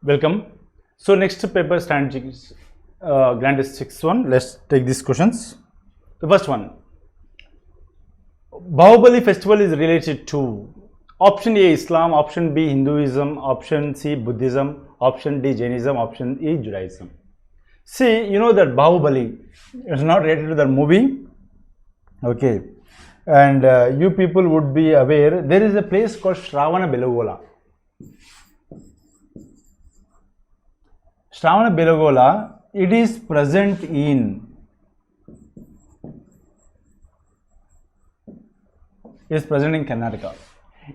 Welcome. So next paper statistics, grand 6 one. Let's take these questions. The first one. Bahubali festival is related to option A Islam, option B Hinduism, option C Buddhism, option D Jainism, option E Judaism. See, you know that Bahubali is not related to the movie. Okay, and you people would be aware there is a place called Shravana Belogola. Shravana Belogola, it is present in Karnataka.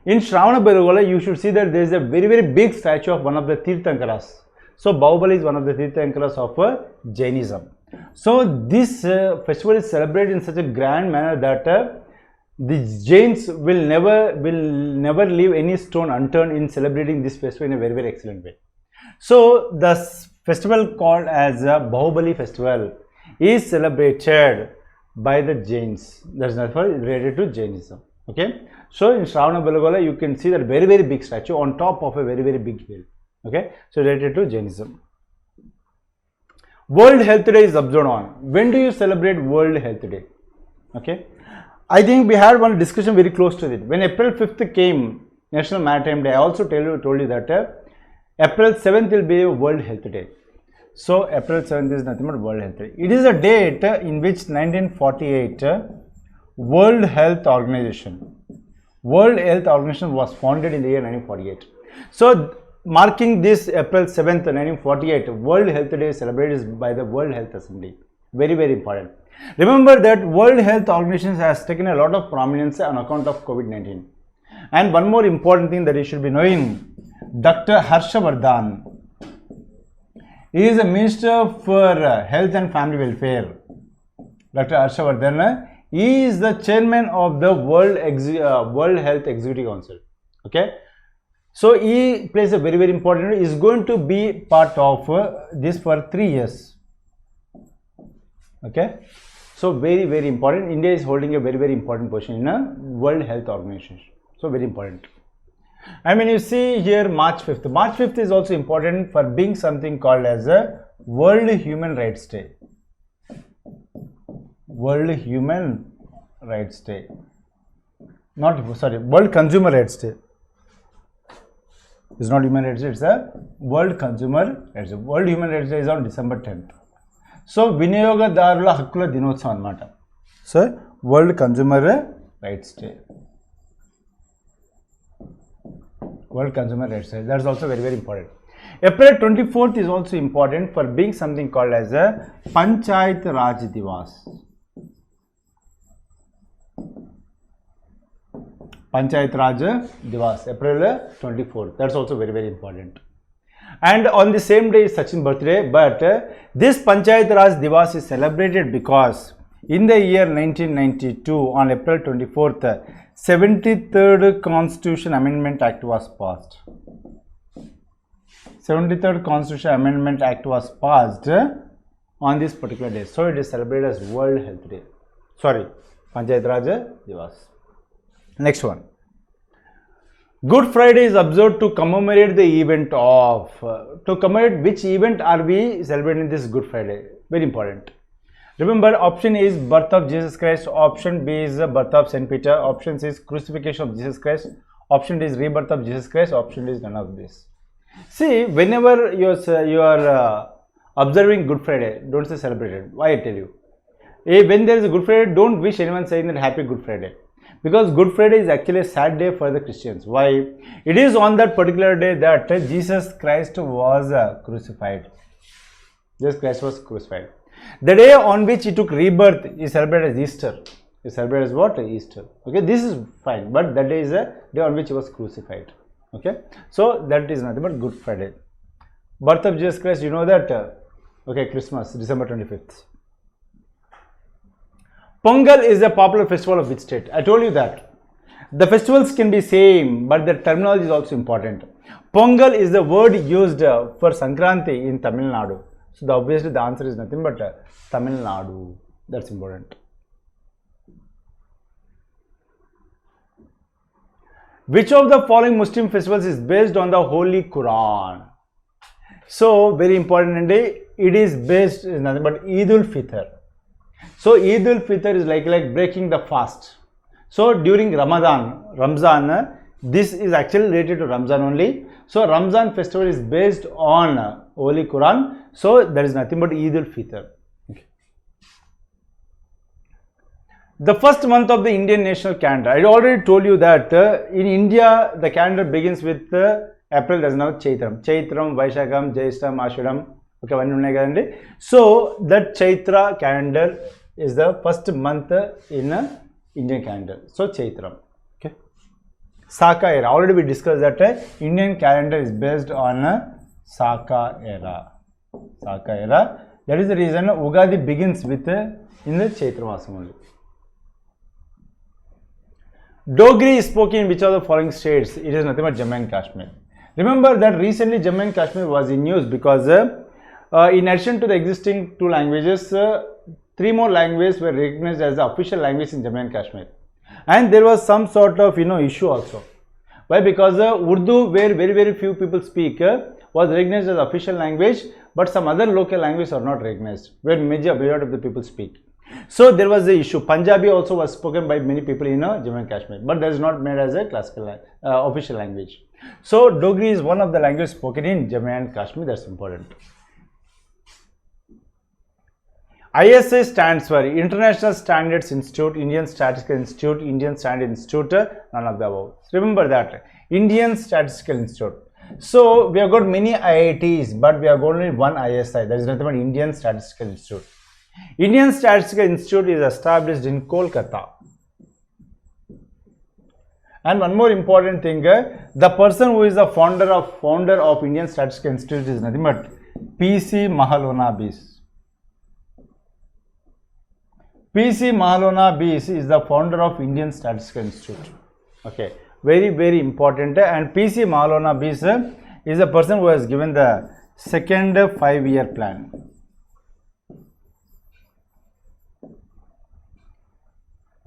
In Shravana Belogola, you should see that there is a very big statue of one of the Tirthankaras. So Bahubali is one of the Tirthankaras of Jainism. So this festival is celebrated in such a grand manner that the Jains will never leave any stone unturned in celebrating this festival in a very excellent way. So the festival called as Bahubali festival is celebrated by the Jains. That is related to Jainism. Okay. So in Shravana Belogola, you can see that very big statue on top of a very big hill. Okay. So related to Jainism. World Health Day is observed on. When do you celebrate World Health Day? Okay. I think we had one discussion very close to it. When April 5th came, National Maritime Day, I also told you that April 7th will be World Health Day. So April 7th is nothing but World Health Day. It is a date in which 1948 World Health Organization was founded in the year 1948. So marking this April 7th, 1948, World Health Day is celebrated by the World Health Assembly. Very important. Remember that World Health Organization has taken a lot of prominence on account of COVID-19. And one more important thing that you should be knowing, Dr. Harshavardhan, he is a Minister for Health and Family Welfare. Dr. Harshavardhan, he is the chairman of the World Health Executive Council. Okay. So he plays a very important role. He is going to be part of this for 3 years. Okay. So very important. India is holding a very important position in a World Health Organization. So very important. I mean, you see here March 5th. March 5th is also important for being something called as a World Human Rights Day. World Human Rights Day. World Consumer Rights Day. It's not Human Rights Day, it's a World Consumer Rights Day. World Human Rights Day is on December 10th. So, Viniyogadarula Hakkula Dinotsavam annamata. So, World Consumer Rights Day. World Consumer Rights Day. That is also very important. April 24th is also important for being something called as a Panchayat Raj Divas. Panchayat Raj Divas, April 24th. That's also very important. And on the same day is Sachin's birthday, but this Panchayat Raj Divas is celebrated because in the year 1992, on April 24th, 73rd Constitution Amendment Act was passed. 73rd Constitution Amendment Act was passed on this particular day. So it is celebrated as World Health Day. Sorry, Panchayat Raj Divas. Next one. Good Friday is observed to commemorate the event of. To commemorate which event are we celebrating this Good Friday? Very important. Remember, option A is birth of Jesus Christ, option B is birth of Saint Peter, option C is crucifixion of Jesus Christ, option D is rebirth of Jesus Christ, option D is none of this. See, whenever you are observing Good Friday, don't say celebrated. Why I tell you? When there is a Good Friday, don't wish anyone saying that Happy Good Friday. Because Good Friday is actually a sad day for the Christians. Why? It is on that particular day that Jesus Christ was crucified. Jesus Christ was crucified. The day on which he took rebirth is celebrated as Easter. Is celebrated as what? Easter. Okay, this is fine. But that day is a day on which he was crucified. Okay, so that is nothing but Good Friday. Birth of Jesus Christ, you know that. Okay, Christmas, December 25th. Pongal is a popular festival of which state? I told you that. The festivals can be same, but the terminology is also important. Pongal is the word used for Sankranti in Tamil Nadu. So obviously the answer is nothing but Tamil Nadu. That's important. Which of the following Muslim festivals is based on the Holy Quran? So very important day. It is based is nothing but Eid ul Fitr. So Eid ul Fitr is like breaking the fast. So during Ramzan, this is actually related to Ramzan only. So Ramzan festival is based on Holy Quran. So there is nothing but Eid ul Fitr. Okay. The first month of the Indian national calendar. I already told you that in India the calendar begins with April. There is now Chaitram, Vaishakam, Jaistam, Ashadam. Okay, one. So that Chaitra calendar is the first month in Indian calendar. So Chaitram. Okay. Saka era. Already we discussed that Indian calendar is based on Saka era. Saka era. That is the reason Ugadi begins with in the Chaitra Masam only. Dogri is spoken in which of the following states? It is nothing but Jammu and Kashmir. Remember that recently Jammu and Kashmir was in news because in addition to the existing 2 languages, 3 more languages were recognized as the official language in Jammu and Kashmir. And there was some sort of issue also. Why? Because Urdu, where very few people speak, was recognized as official language, but some other local languages are not recognized, where majority of the people speak. So there was the issue. Punjabi also was spoken by many people in Jammu and Kashmir, but that is not made as a classical official language. So Dogri is one of the languages spoken in Jammu and Kashmir. That's important. IACE stands for International Standards Institute, Indian Statistical Institute, Indian Standard Institute, none of the above. Remember that Indian Statistical Institute. So we have got many IITs, but we have got only one ISI. That is nothing but Indian Statistical Institute. Indian Statistical Institute is established in Kolkata. And one more important thing, the person who is the founder of Indian Statistical Institute is nothing but P.C. Mahalanobis. P.C. Mahalanobis is the founder of Indian Statistical Institute. Okay, very important. And P.C. Mahalanobis is the person who has given the second 5-year plan.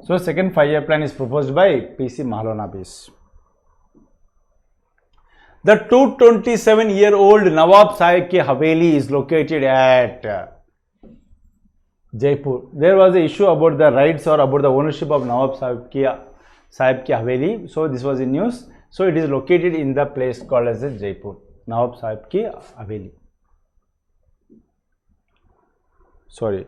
So second 5-year plan is proposed by P.C. Mahalanobis. The 227-year-old Nawab Saheb ki Haveli is located at Jaipur. There was an issue about the rights or about the ownership of Nawab Saheb ki Haveli. So this was in news. So it is located in the place called as Jaipur. Nawab Saheb ki Haveli. Sorry.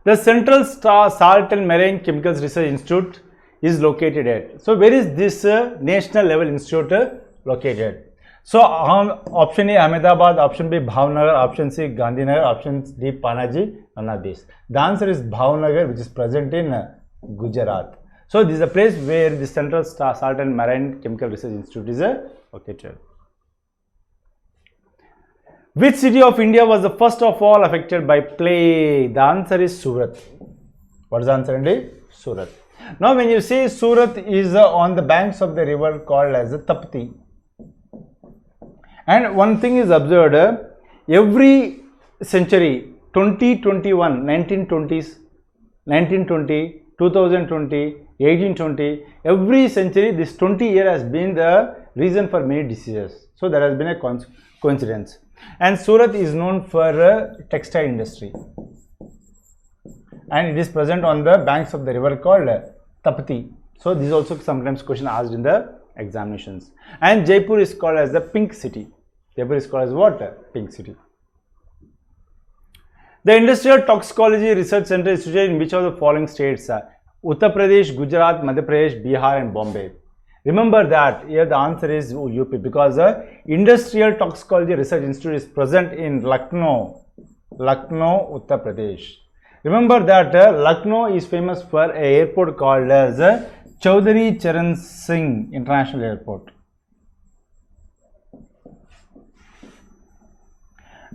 The Central Salt and Marine Chemicals Research Institute is located at. So where is this national level institute located? So option A Ahmedabad, option B Bhavnagar, option C Gandhinagar, option D Panaji, none of these. The answer is Bhavnagar, which is present in Gujarat. So this is a place where the Central Salt and Marine Chemical Research Institute is located. Which city of India was the first of all affected by plague? The answer is Surat. What is the answer indeed? Surat. Now when you say Surat is on the banks of the river called as Tapti. And one thing is observed, every century, 2021, 1920s, 1920, 2020, 1820, every century this 20 year has been the reason for many diseases. So there has been a coincidence. And Surat is known for textile industry, and it is present on the banks of the river called Tapti. So this is also sometimes question asked in the examinations. And Jaipur is called as the Pink City. Jaipur is called as what? Pink City. The Industrial Toxicology Research Center is situated in which of the following states? Uttar Pradesh, Gujarat, Madhya Pradesh, Bihar and Bombay. Remember that here the answer is UP because the Industrial Toxicology Research Institute is present in Lucknow, Uttar Pradesh. Remember that Lucknow is famous for an airport called as Chaudhary Charan Singh International Airport.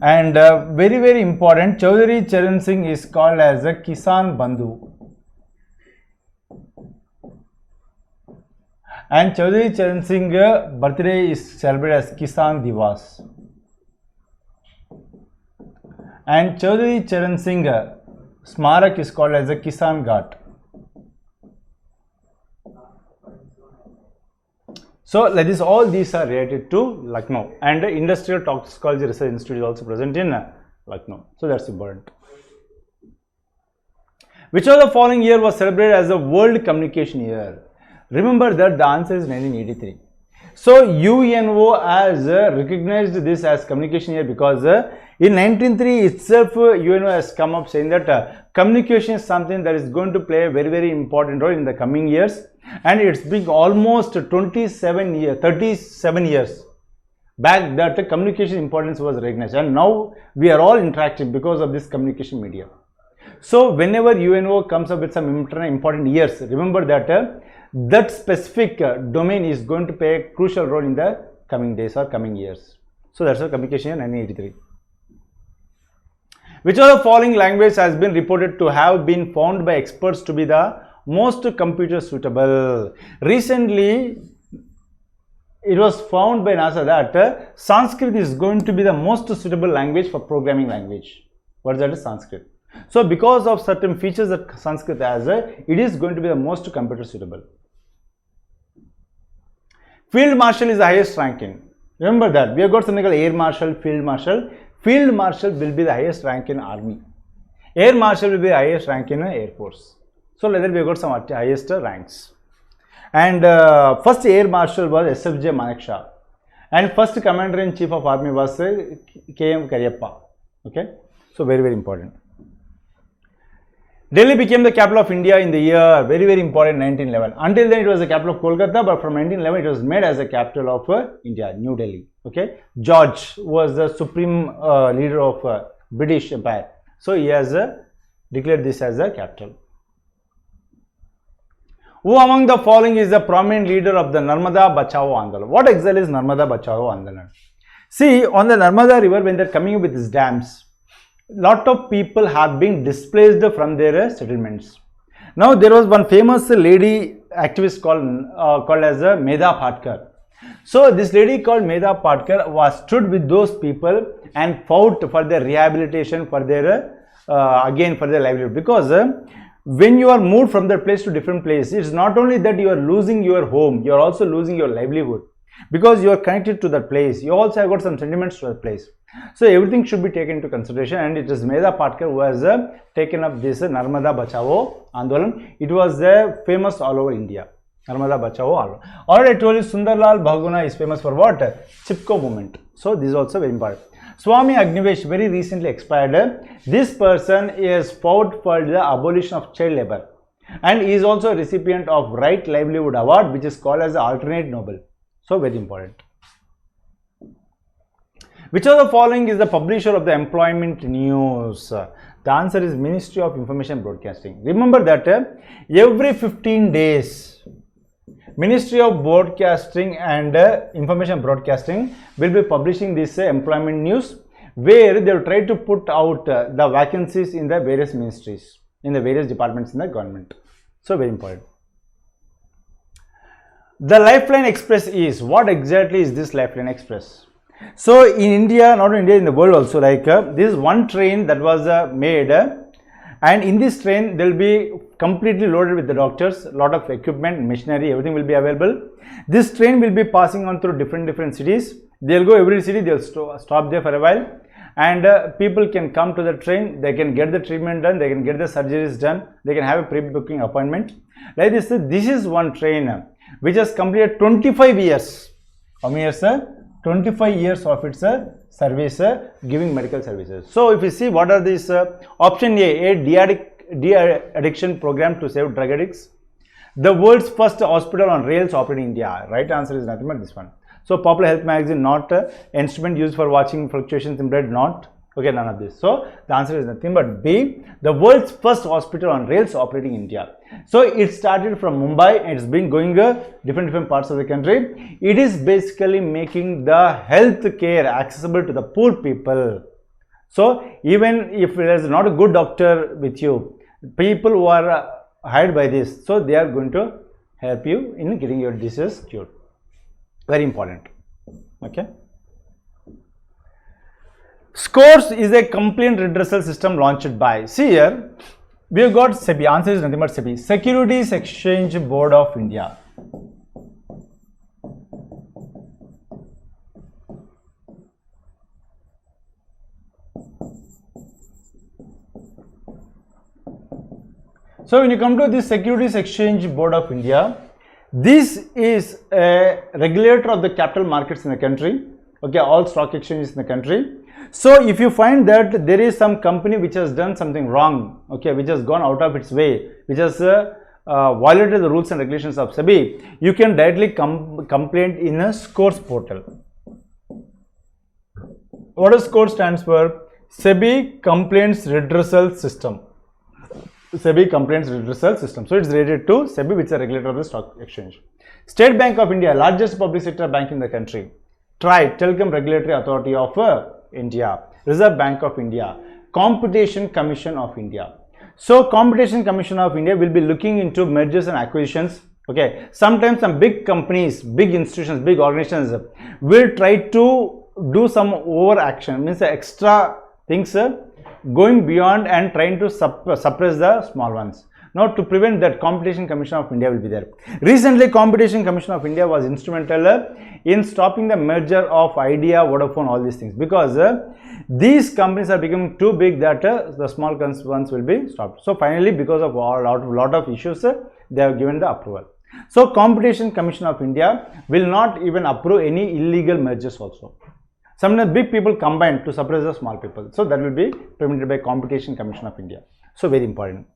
And very important, Chaudhary Charan Singh is called as a Kisan Bandhu. And Chaudhary Charan Singh birthday is celebrated as Kisan Divas. And Chaudhary Charan Singh Smarak is called as a Kisan Ghat. So like this, all these are related to Lucknow, and the Industrial Toxicology Research Institute is also present in Lucknow. So that's important. Which of the following year was celebrated as the World Communication Year? Remember that the answer is 1983. So UNO has recognized this as Communication Year because in 1903 itself UNO has come up saying that communication is something that is going to play a very, very important role in the coming years, and it's been almost 37 years back that communication importance was recognized, and now we are all interacting because of this communication media. So whenever UNO comes up with some important years, remember that that specific domain is going to play a crucial role in the coming days or coming years. So that's a communication in 1983. Which of the following language has been reported to have been found by experts to be the most computer suitable? Recently, it was found by NASA that Sanskrit is going to be the most suitable language for programming language. What is that? Sanskrit. So because of certain features that Sanskrit has, it is going to be the most computer suitable. Field Marshal is the highest ranking. Remember that we have got something called Air Marshal, Field Marshal. Field Marshal will be the highest rank in Army. Air Marshal will be the highest rank in Air Force. So like that we have got some highest ranks. And first Air Marshal was SFJ Manekshaw, and first Commander in Chief of Army was KM Karyappa. Okay, so very, very important. Delhi became the capital of India in the year, very, very important, 1911. Until then it was the capital of Kolkata, but from 1911 it was made as the capital of India, New Delhi. Okay, George was the supreme leader of British Empire, so he has declared this as a capital. Who among the following is the prominent leader of the Narmada Bachao Andolan? What exactly is Narmada Bachao Andolan? See, on the Narmada river, when they are coming up with these dams, lot of people have been displaced from their settlements. Now there was one famous lady activist called as Medha Patkar. So this lady called Medha Patkar was stood with those people and fought for their rehabilitation, for their again for their livelihood, because when you are moved from that place to different place, it's not only that you are losing your home, you are also losing your livelihood, because you are connected to that place. You also have got some sentiments to that place. So everything should be taken into consideration, and it is Medha Patkar who has taken up this Narmada Bachao Andolan. It was famous all over India. Narmada Bachao Andolan. Already I told you Sundarlal Bahuguna is famous for what? Chipko movement. So this is also very important. Swami Agnivesh very recently expired. This person is fought for the abolition of child labor, and he is also a recipient of Right Livelihood Award, which is called as the alternate Nobel. So very important. Which of the following is the publisher of the employment news? The answer is Ministry of Information Broadcasting. Remember that every 15 days, Ministry of Broadcasting and Information Broadcasting will be publishing this employment news, where they will try to put out the vacancies in the various ministries, in the various departments in the government. So very important. The Lifeline Express is, what exactly is this Lifeline Express? So in India, not in India, in the world also, like this is one train that was made, and in this train they will be completely loaded with the doctors, lot of equipment, machinery, everything will be available. This train will be passing on through different cities. They will go every city, they will stop there for a while, and people can come to the train, they can get the treatment done, they can get the surgeries done, they can have a pre-booking appointment. Like this is one train which has completed 25 years. How many years, sir? 25 years of its service giving medical services. So if you see what are these, option A de-addiction program to save drug addicts, the world's first hospital on rails operating in India. Right answer is nothing but this one. So Popular Health Magazine, not instrument used for watching fluctuations in blood, not. Okay, none of this. So the answer is nothing but B, the world's first hospital on rails operating in India. So it started from Mumbai and it's been going different parts of the country. It is basically making the health care accessible to the poor people. So even if there is not a good doctor with you, people who are hired by this, so they are going to help you in getting your disease cured. Very important. Okay. Scores is a complaint redressal system launched by, see here, we have got SEBI, answer is nothing but SEBI, Securities Exchange Board of India. So when you come to the Securities Exchange Board of India, this is a regulator of the capital markets in the country, okay, all stock exchanges in the country. So if you find that there is some company which has done something wrong, okay, which has gone out of its way, which has violated the rules and regulations of SEBI, you can directly complain in a scores portal. What does SCORE stands for? SEBI Complaints Redressal System. SEBI Complaints Redressal System. So it's related to SEBI, which is a regulator of the stock exchange. State Bank of India, largest public sector bank in the country. TRAI, Telecom Regulatory Authority of India. Reserve Bank of India. Competition Commission of India. So Competition Commission of India will be looking into mergers and acquisitions. Okay, sometimes some big companies, big institutions, big organizations will try to do some overaction, means extra things going beyond and trying to suppress the small ones. Now to prevent that, Competition Commission of India will be there. Recently, Competition Commission of India was instrumental in stopping the merger of Idea, Vodafone, all these things, because these companies are becoming too big that the small ones will be stopped. So finally, because of a lot of issues, they have given the approval. So Competition Commission of India will not even approve any illegal mergers also. Sometimes big people combine to suppress the small people. So that will be prevented by Competition Commission of India. So very important.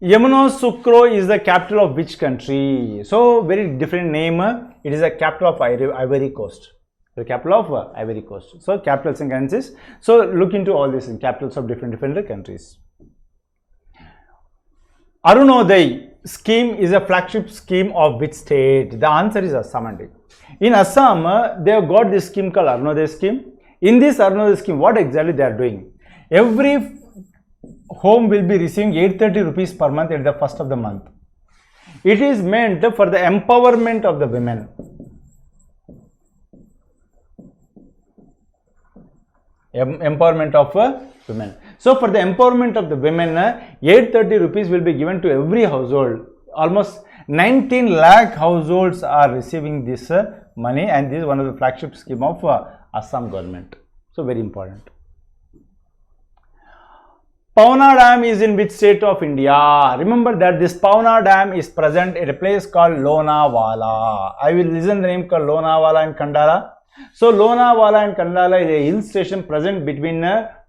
Yamoussoukro is the capital of which country? So very different name. It is the capital of Ivory Coast. The capital of Ivory Coast. So capitals and currencies. So look into all these capitals of different countries. Arunodaya scheme is a flagship scheme of which state? The answer is Assam. In Assam, they have got this scheme called Arunodaya scheme. In this Arunodaya scheme, what exactly they are doing? Every home will be receiving 830 rupees per month at the first of the month. It is meant for the empowerment of the women. Empowerment of women. So for the empowerment of the women, 830 rupees will be given to every household. Almost 19 lakh households are receiving this money, and this is one of the flagship scheme of Assam government. So very important. Pauna Dam is in which state of India? Remember that this Pauna Dam is present at a place called Lonavala. I will listen the name called Lonavala and Khandala. So Lonavala and Khandala is a hill station present between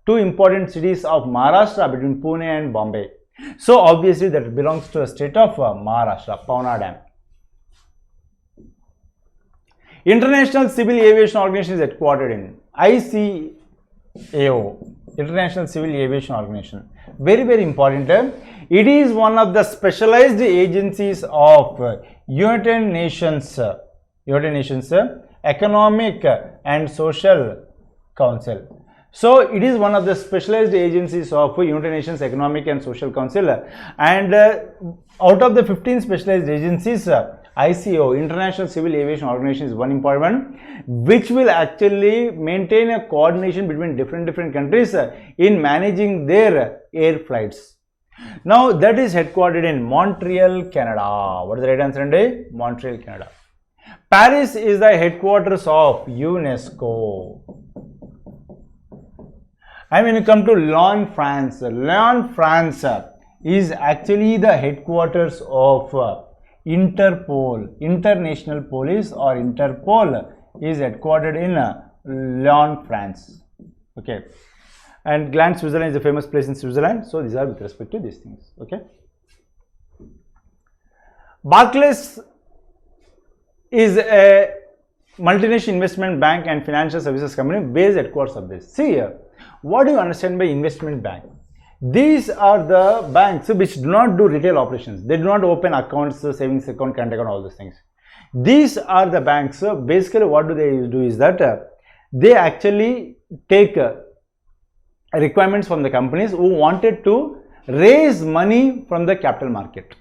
two important cities of Maharashtra, between Pune and Bombay. So obviously that belongs to a state of Maharashtra, Pauna Dam. International Civil Aviation Organization is headquartered in ICAO, International Civil Aviation Organization. Very important. It is one of the specialized agencies of United Nations Economic and Social Council. So it is one of the specialized agencies of United Nations Economic and Social Council, and out of the 15 specialized agencies, ICAO, International Civil Aviation Organization, is one important one, which will actually maintain a coordination between different countries in managing their air flights. Now that is headquartered in Montreal, Canada. What is the right answer? Montreal, Canada. Paris is the headquarters of UNESCO. And when you come to Lyon, France, Lyon, France is actually the headquarters of Interpol, International Police, or Interpol is headquartered in Lyon, France. Okay. And Gland, Switzerland is a famous place in Switzerland. So these are with respect to these things. Okay. Barclays is a multinational investment bank and financial services company based headquarters of this. See here, what do you understand by investment bank? These are the banks which do not do retail operations. They do not open accounts, savings account, current account, all those things. These are the banks. Basically, what do they do is that they actually take requirements from the companies who wanted to raise money from the capital market.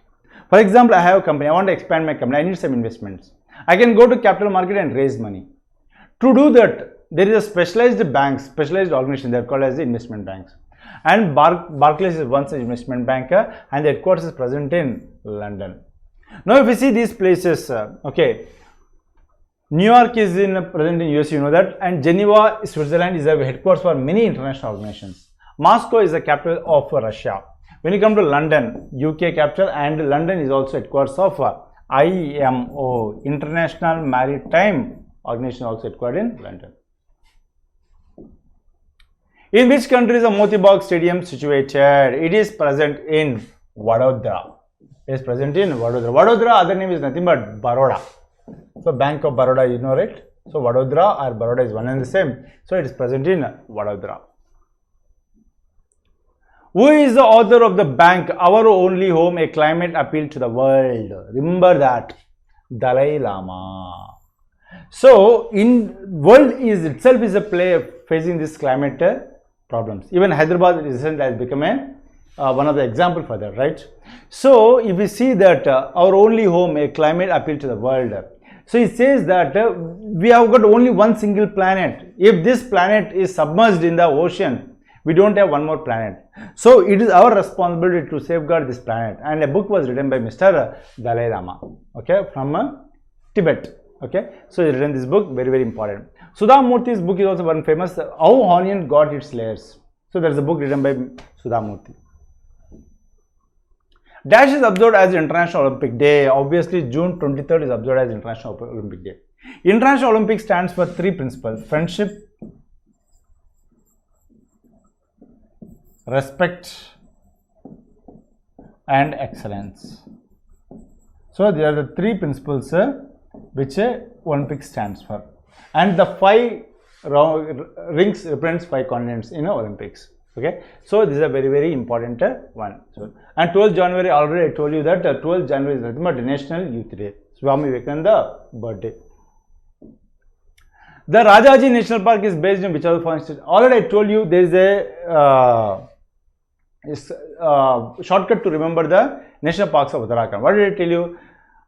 For example, I have a company, I want to expand my company, I need some investments. I can go to capital market and raise money. To do that, there is a specialized banks, specialized organization, they are called as the investment banks. And Barclays is one such investment banker, and the headquarters is present in London. Now, if you see these places, okay, New York is present in US, you know that, and Geneva, Switzerland is a headquarters for many international organizations. Moscow is the capital of Russia. When you come to London, UK capital, and London is also headquarters of IMO, International Maritime Organization, also headquartered in London. In which country is the Motibaug Stadium situated? It is present in Vadodara. It is present in Vadodara. Vadodara, other name is nothing but Baroda. So, Bank of Baroda, you know, right? So, Vadodara or Baroda is one and the same. So, it is present in Vadodara. Who is the author of the bank, Our Only Home, a climate appeal to the world? Remember that. Dalai Lama. So, in world is itself is a play facing this climate problems. Even Hyderabad recently has become one of the example for that, right? So, if we see that Our Only Home, a climate appeal to the world. So, it says that we have got only one single planet. If this planet is submerged in the ocean, we don't have one more planet. So, it is our responsibility to safeguard this planet. And a book was written by Mr. Dalai Lama, okay, from Tibet. Okay, so he written this book, very, very important. Sudha Murthy's book is also one famous, How Onion Got Its Layers. So, there is a book written by Sudha Murthy. Dash is observed as International Olympic Day. Obviously, June 23rd is observed as International Olympic Day. International Olympic stands for three principles: friendship, respect, and excellence. So, there are the three principles which Olympic stands for, and the 5 rings represents 5 continents in Olympics. Okay, so this is a very, very important one. So, and 12th January, already I told you that 12th January is nothing but National Youth Day, Swami Vivekananda birthday. The Rajaji National Park is based in which other foreign state? Already I told you there is a shortcut to remember the national parks of Uttarakhand. What did I tell you?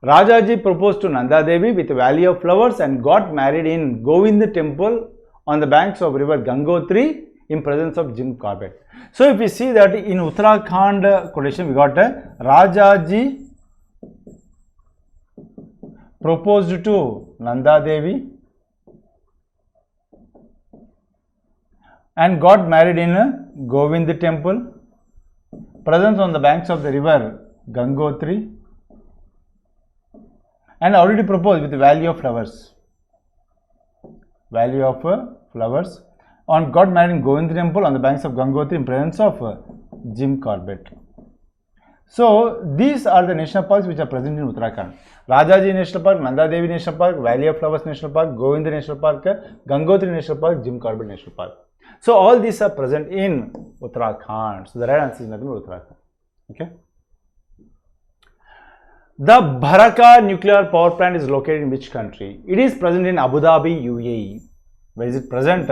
Rajaji proposed to Nanda Devi with a valley of flowers and got married in Govind temple on the banks of river Gangotri in presence of Jim Corbett. So, if we see that in Uttarakhand quotation, we got Rajaji proposed to Nanda Devi and got married in Govind temple, presence on the banks of the river Gangotri, and already proposed with the valley of flowers. Valley of flowers. On got married in Govind temple on the banks of Gangotri in presence of Jim Corbett. So, these are the national parks which are present in Uttarakhand. Rajaji National Park, Nanda Devi National Park, Valley of Flowers National Park, Govind National Park, Gangotri National Park, Jim Corbett National Park. So, all these are present in Uttarakhand. So, the right answer is nothing but Uttarakhand. Okay. The Barakah nuclear power plant is located in which country? It is present in Abu Dhabi, UAE. Where is it present?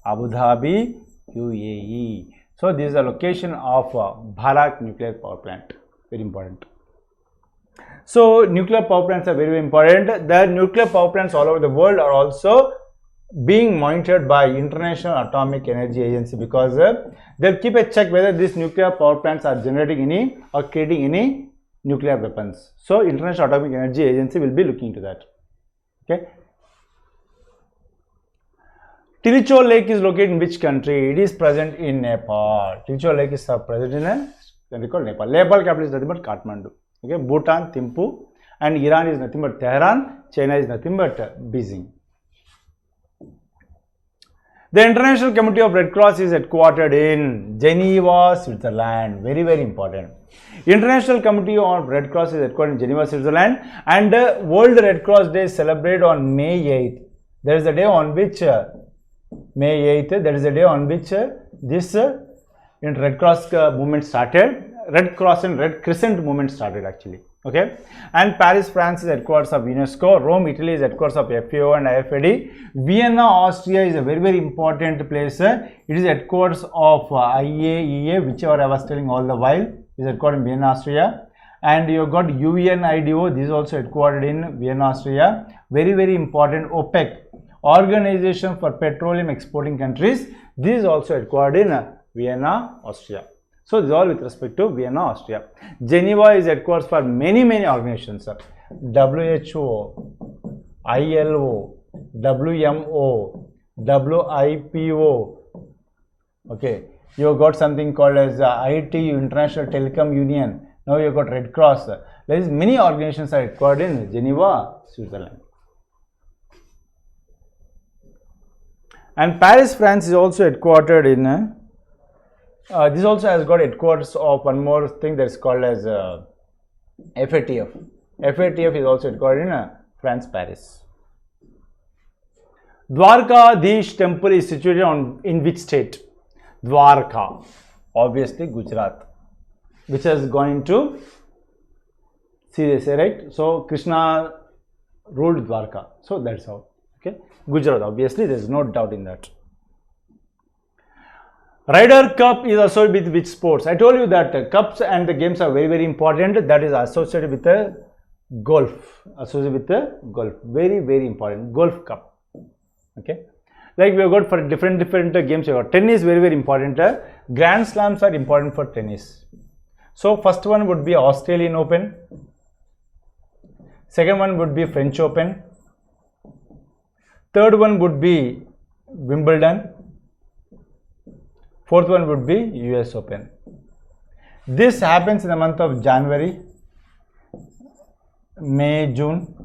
Abu Dhabi, UAE. So, this is the location of Barakah nuclear power plant. Very important. So, nuclear power plants are very, very important. The nuclear power plants all over the world are also being monitored by International Atomic Energy Agency, because they'll keep a check whether these nuclear power plants are generating any or creating any nuclear weapons. So, International Atomic Energy Agency will be looking into that. Okay. Tilicho Lake is located in which country? It is present in Nepal. Tilicho Lake is present in a country called Nepal. Nepal capital is nothing but Kathmandu. Okay. Bhutan, Thimphu, and Iran is nothing but Tehran. China is nothing but Beijing. The International Committee of Red Cross is headquartered in Geneva, Switzerland. Very, very important. International Committee of Red Cross is headquartered in Geneva, Switzerland, and World Red Cross Day is celebrated on May 8th. There is a day on which May 8th, there is a day on which this Red Cross movement started. Red Cross and Red Crescent movement started actually. Okay, and Paris, France is headquarters of UNESCO. Rome, Italy is headquarters of FAO and IFAD. Vienna, Austria is a very, very important place. It is headquarters of IAEA, whichever I was telling all the while, is headquartered in Vienna, Austria. And you have got UNIDO, this is also headquartered in Vienna, Austria. Very, very important. OPEC. Organization for Petroleum Exporting Countries. This is also headquartered in Vienna, Austria. So, this is all with respect to Vienna, Austria. Geneva is headquarters for many organizations. WHO, ILO, WMO, WIPO. Okay, you got something called as ITU, International Telecom Union. Now you got Red Cross. There is many organizations are headquartered in Geneva, Switzerland. And Paris, France is also headquartered in. This also has got headquarters of one more thing that is called as FATF. FATF is also headquartered in France, Paris. Dwarkadish temple is situated in which state? Dwarka, obviously Gujarat, which has gone into sea, right? So Krishna ruled Dwarka, so that's how. Okay, Gujarat, obviously there is no doubt in that. Ryder Cup is associated with which sports? I told you that cups and the games are very important. That is associated with the golf. Associated with the golf, very important. Golf Cup. Okay, like we have got for different games. You got tennis, very important. Grand Slams are important for tennis. So first one would be Australian Open. Second one would be French Open. Third one would be Wimbledon. Fourth one would be US Open. This happens in the month of January, May, June,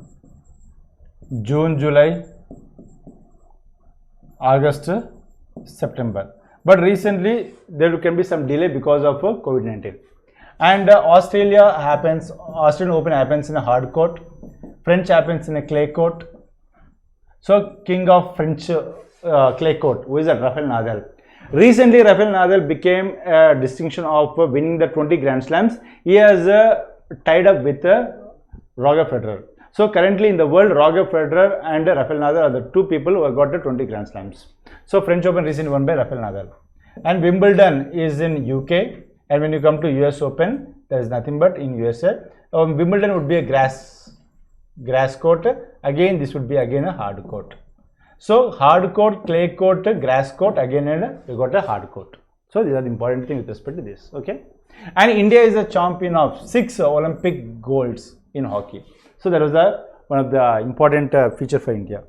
July, August, September. But recently there can be some delay because of COVID-19. And Australian Open happens in a hard court. French happens in a clay court. So king of French clay court, who is Rafael Nadal. Recently, Rafael Nadal became a distinction of winning the 20 Grand Slams. He has tied up with Roger Federer. So currently in the world, Roger Federer and Rafael Nadal are the two people who have got the 20 Grand Slams. So French Open recently won by Rafael Nadal. And Wimbledon is in UK. And when you come to US Open, there is nothing but in USA. Wimbledon would be a grass court. Again, this would be again a hard court. So hard court, clay court, grass court, again and we got a hard court. So these are the important things with respect to this. Okay, and India is a champion of 6 Olympic golds in hockey. So that was one of the important feature for India.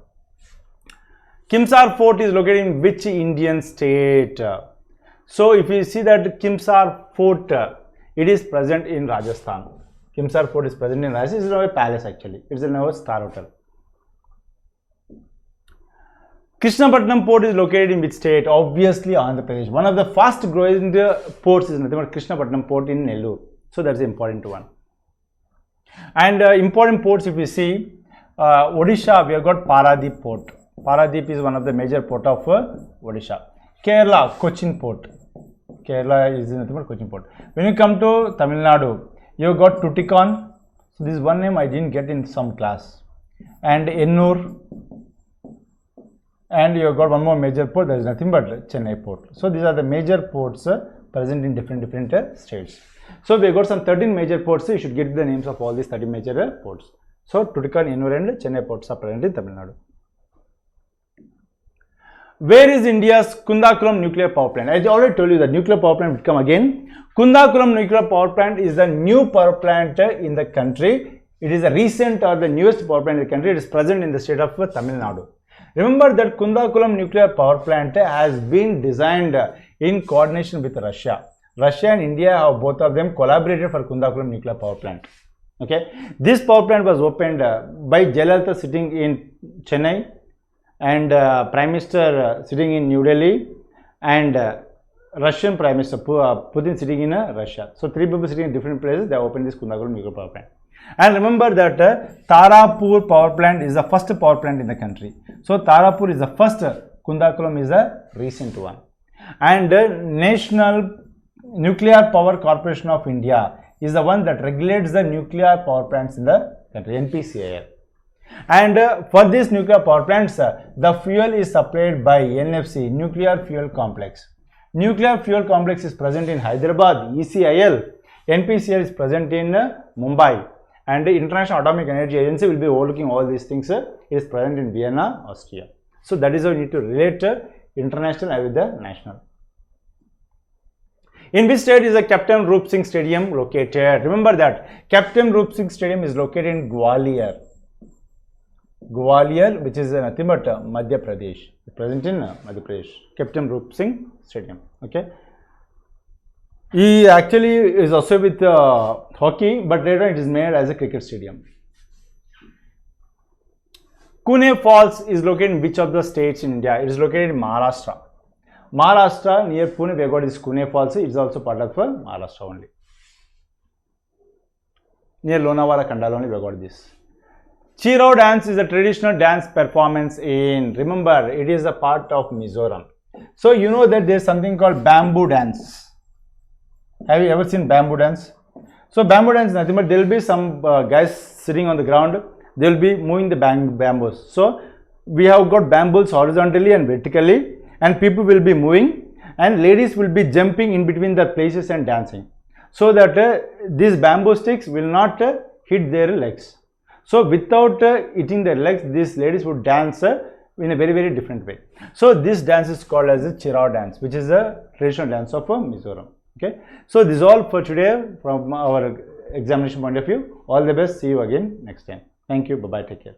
Kimsar Fort is located in which Indian state? So if you see that Kimsar Fort, it is present in Rajasthan. Kimsar Fort is present in Rajasthan. It is now a palace actually. It is now a star hotel. Krishnapatnam Port is located in which state? Obviously Andhra Pradesh. One of the fast growing ports is nothing but Krishnapatnam Port in Nellore. So that's the important one. And important ports, if you see, Odisha, we have got Paradip Port. Paradip is one of the major port of Odisha. Kerala, Cochin Port. Kerala is nothing but Cochin Port. When you come to Tamil Nadu, you have got Tuticorin. So this is one name I didn't get in some class. And Ennur. And you have got one more major port, that is nothing but Chennai Port. So these are the major ports present in different states. So we have got some 13 major ports. So you should get the names of all these 13 major ports. So Tuticorin, Ennur and Chennai ports are present in Tamil Nadu. Where is India's Kudankulam nuclear power plant? I already told you that nuclear power plant will come again. Kudankulam nuclear power plant is the new power plant in the country. It is a recent or the newest power plant in the country. It is present in the state of Tamil Nadu. Remember that Kudankulam nuclear power plant has been designed in coordination with Russia. Russia and India have both of them collaborated for Kudankulam nuclear power plant. Okay, this power plant was opened by Jayalalitha sitting in Chennai and Prime Minister sitting in New Delhi and Russian Prime Minister Putin sitting in Russia. So three people sitting in different places, they have opened this Kudankulam nuclear power plant. And remember that Tarapur power plant is the first power plant in the country. So Tarapur is the first, Kudankulam is a recent one. And National Nuclear Power Corporation of India is the one that regulates the nuclear power plants in the country, NPCIL. And for these nuclear power plants, the fuel is supplied by NFC, Nuclear Fuel Complex. Nuclear Fuel Complex is present in Hyderabad, ECIL. NPCIL is present in Mumbai. And the International Atomic Energy Agency will be overlooking all these things. It is present in Vienna, Austria. So that is how you need to relate international with the national. In which state is the Captain Roop Singh Stadium located? Remember that Captain Roop Singh Stadium is located in Gwalior. Gwalior, which is nothing but Madhya Pradesh, present in Madhya Pradesh. Captain Roop Singh Stadium. Okay. He actually is also with hockey, but later it is made as a cricket stadium. Kune Falls is located in which of the states in India? It is located in Maharashtra. Maharashtra, near Pune, we have got this Kune Falls. It is also part of Maharashtra only. Near Lonavala, Kandala only we have got this. Cheraw dance is a traditional dance performance in, remember, it is a part of Mizoram. So you know that there is something called bamboo dance. Have you ever seen bamboo dance? So bamboo dance is nothing but there will be some guys sitting on the ground. They will be moving the bamboos. So we have got bamboos horizontally and vertically, and people will be moving, and ladies will be jumping in between the places and dancing, so that these bamboo sticks will not hit their legs. So without hitting their legs, these ladies would dance in a very, very different way. So this dance is called as the Cheraw dance, which is a traditional dance of Mizoram. Okay. So this is all for today from our examination point of view. All the best. See you again next time. Thank you. Bye-bye. Take care.